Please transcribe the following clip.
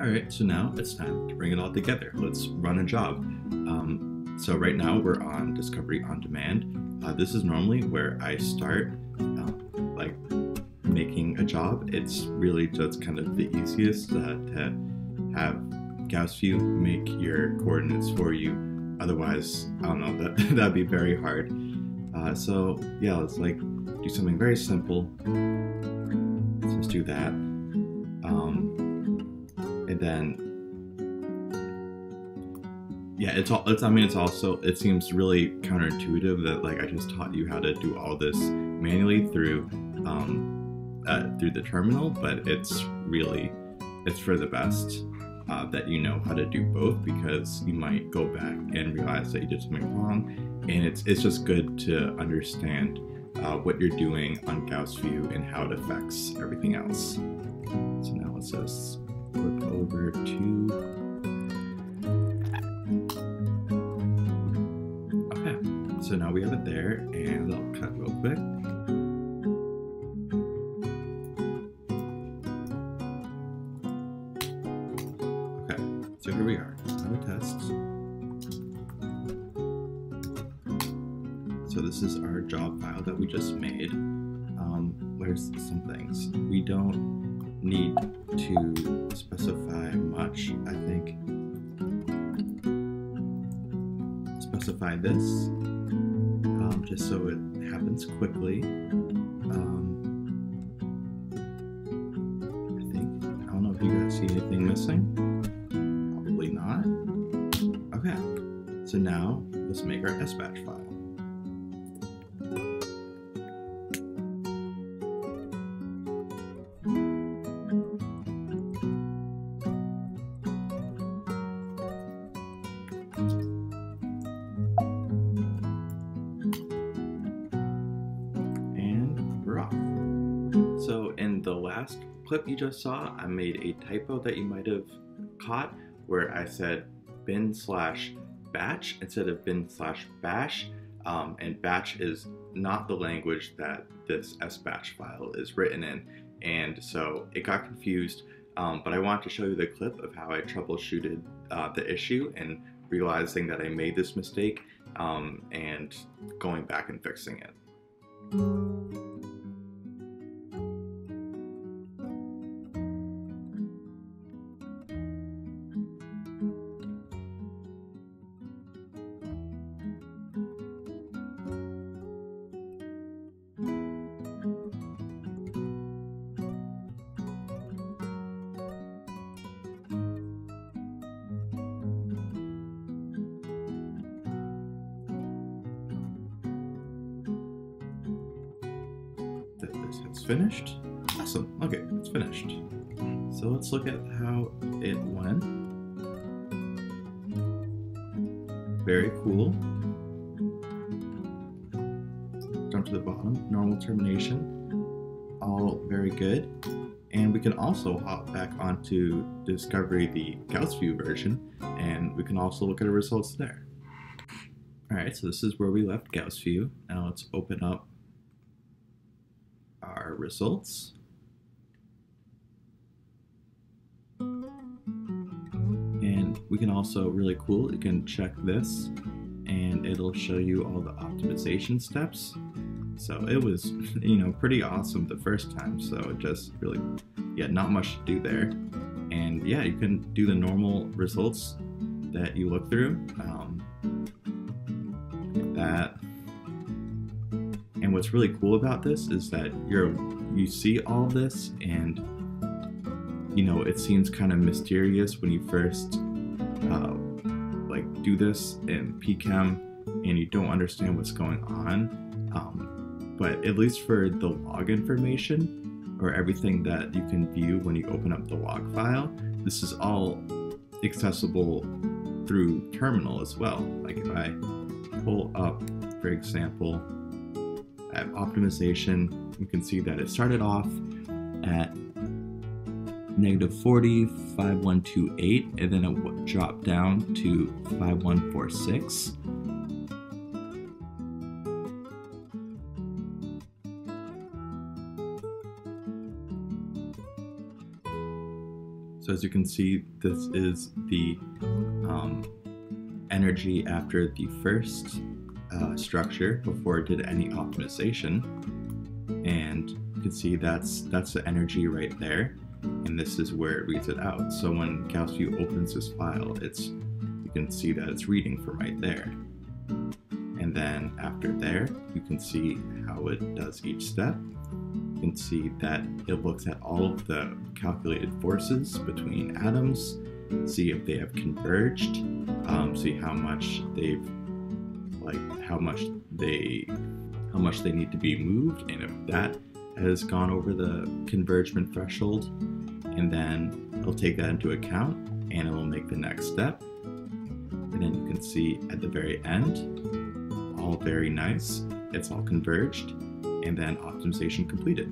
Alright, so now it's time to bring it all together. Let's run a job. So right now we're on Discovery on Demand. This is normally where I start like making a job. It's really just kind of the easiest to have Gauss View make your coordinates for you. Otherwise, I don't know, that'd be very hard. So yeah, let's like do something very simple. Let's just do that. And then, yeah, it seems really counterintuitive that like I just taught you how to do all this manually through the terminal, but it's for the best that you know how to do both, because you might go back and realize that you did something wrong, and it's just good to understand what you're doing on Gauss View and how it affects everything else. So now let's just flip over to, okay, so now we have it there, and I'll cut real quick. Okay, so here we are, our test. So this is our job file that we just made. Where's some things? We don't need to specify much, I think. Specify this, just so it happens quickly. I don't know if you guys see anything missing. Probably not. Okay, so now let's make our SBatch file. So in the last clip you just saw, I made a typo that you might have caught where I said bin/batch instead of bin/bash, and batch is not the language that this SBatch file is written in, and so it got confused, but I want to show you the clip of how I troubleshooted the issue and realizing that I made this mistake and going back and fixing it. It's finished. Awesome. Okay, it's finished. So let's look at how it went. Very cool. Jump to the bottom. Normal termination. All very good. And we can also hop back onto Discovery, the Gauss View version, and we can also look at the results there. Alright, so this is where we left Gauss View. Now let's open up our results. And we can also, really cool, you can check this and it'll show you all the optimization steps. So it was, pretty awesome the first time. So it just really, not much to do there. And yeah, you can do the normal results that you look through. And what's really cool about this is that you see all this, and it seems kind of mysterious when you first do this in PChem and you don't understand what's going on. But at least for the log information or everything that you can view when you open up the log file, this is all accessible through terminal as well. Like if I pull up, for example, at optimization, you can see that it started off at -40, 5128, and then it dropped down to 5146. So as you can see, this is the energy after the first structure before it did any optimization, and you can see that's the energy right there, and this is where it reads it out. So when Gauss View opens this file, you can see that it's reading from right there. And then after there, you can see how it does each step. You can see that it looks at all of the calculated forces between atoms, see if they have converged, see how much they need to be moved, and if that has gone over the convergement threshold, and then it'll take that into account and it will make the next step. And then you can see at the very end, all very nice, it's all converged, and then optimization completed.